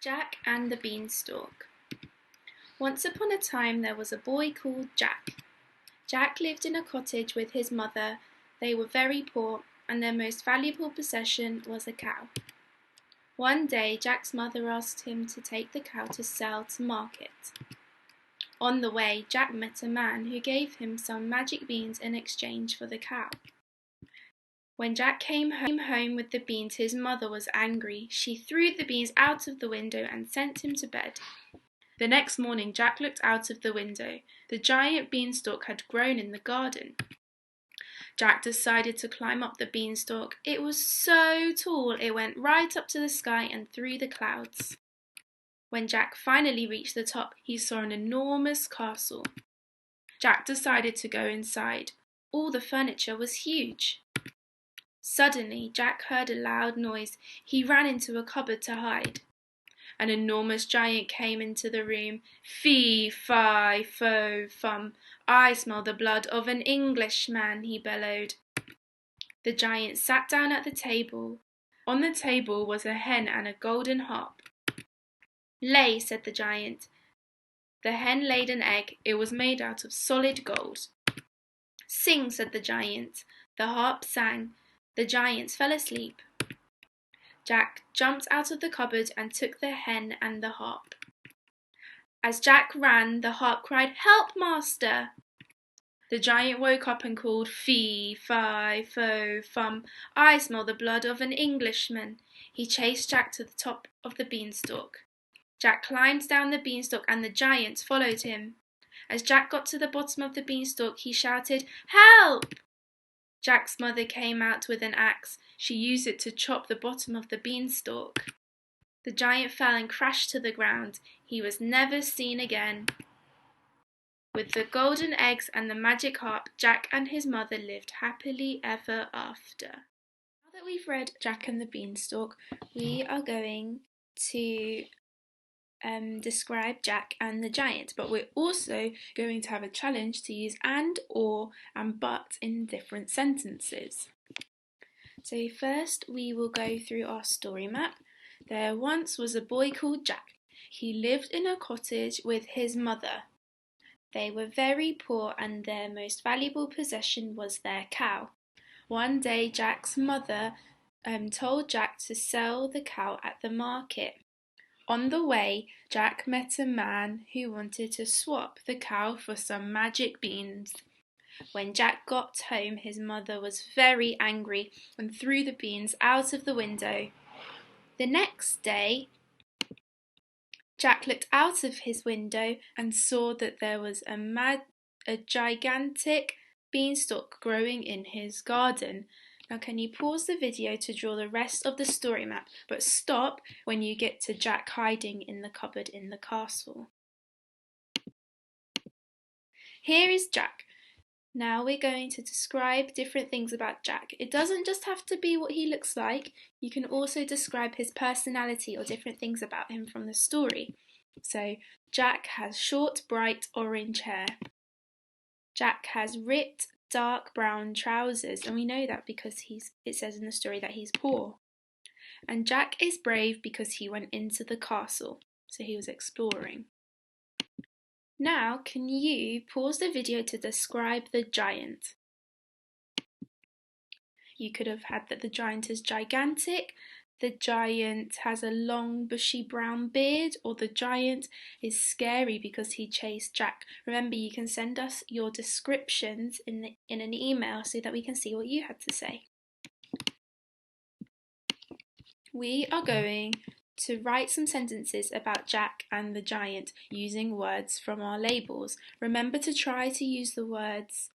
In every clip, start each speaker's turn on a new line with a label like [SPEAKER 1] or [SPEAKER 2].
[SPEAKER 1] Jack and the Beanstalk. Once upon a time there was a boy called Jack. Jack lived in a cottage with his mother. They were very poor, and their most valuable possession was a cow. One day Jack's mother asked him to take the cow to sell to market. On the way, Jack met a man who gave him some magic beans in exchange for the cow. When Jack came home with the beans, his mother was angry. She threw the beans out of the window and sent him to bed. The next morning, Jack looked out of the window. The giant beanstalk had grown in the garden. Jack decided to climb up the beanstalk. It was so tall, it went right up to the sky and through the clouds. When Jack finally reached the top, he saw an enormous castle. Jack decided to go inside. All the furniture was huge. Suddenly, Jack heard a loud noise. He ran into a cupboard to hide. An enormous giant came into the room. Fee, fi, fo, fum. I smell the blood of an Englishman, he bellowed. The giant sat down at the table. On the table was a hen and a golden harp. Lay, said the giant. The hen laid an egg. It was made out of solid gold. Sing, said the giant. The harp sang. The giants fell asleep. Jack jumped out of the cupboard and took the hen and the harp. As Jack ran, the harp cried, "Help, master!" The giant woke up and called, "Fee, fi, fo, fum. I smell the blood of an Englishman." He chased Jack to the top of the beanstalk. Jack climbed down the beanstalk and the giants followed him. As Jack got to the bottom of the beanstalk, he shouted, "Help!" Jack's mother came out with an axe. She used it to chop the bottom of the beanstalk. The giant fell and crashed to the ground. He was never seen again. With the golden eggs and the magic harp, Jack and his mother lived happily ever after. Now that we've read Jack and the Beanstalk, we are going to describe Jack and the giant, but we're also going to have a challenge to use and, or, and but in different sentences. So first we will go through our story map. There once was a boy called Jack. He lived in a cottage with his mother. They were very poor and their most valuable possession was their cow. One day Jack's mother told Jack to sell the cow at the market. On the way, Jack met a man who wanted to swap the cow for some magic beans. When Jack got home, his mother was very angry and threw the beans out of the window. The next day, Jack looked out of his window and saw that there was a gigantic beanstalk growing in his garden. Now can you pause the video to draw the rest of the story map, but stop when you get to Jack hiding in the cupboard in the castle. Here is Jack. Now we're going to describe different things about Jack. It doesn't just have to be what he looks like, you can also describe his personality or different things about him from the story. So Jack has short, bright orange hair. Jack has ripped, dark brown trousers, and we know that because it says in the story that he's poor. And Jack is brave because he went into the castle, so he was exploring. Now, can you pause the video to describe the giant? You could have had that the giant is gigantic, the giant has a long bushy brown beard, or the giant is scary because he chased Jack. Remember, you can send us your descriptions in an email so that we can see what you had to say. We are going to write some sentences about Jack and the giant using words from our labels. Remember to try to use the words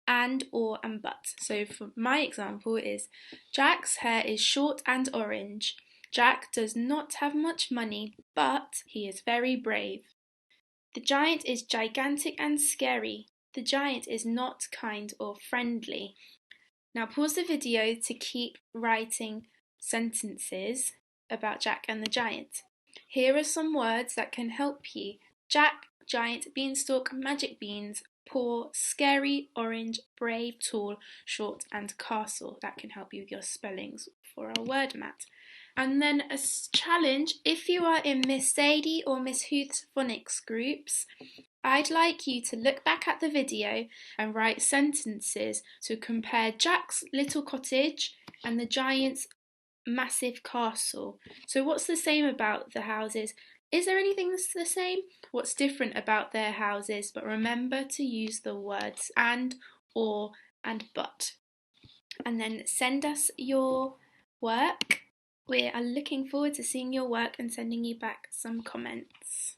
[SPEAKER 1] and, or, and but. So for my example is, Jack's hair is short and orange. Jack does not have much money, but he is very brave. The giant is gigantic and scary. The giant is not kind or friendly. Now pause the video to keep writing sentences about Jack and the giant. Here are some words that can help you. Jack, giant, beanstalk, magic beans, poor, scary, orange, brave, tall, short, and castle. That can help you with your spellings for our word mat. And then a challenge, if you are in Miss Sadie or Miss Huth's phonics groups, I'd like you to look back at the video and write sentences to compare Jack's little cottage and the giant's massive castle. So what's the same about the houses? Is there anything that's the same? What's different about their houses? But remember to use the words and, or, and but. And then send us your work. We are looking forward to seeing your work and sending you back some comments.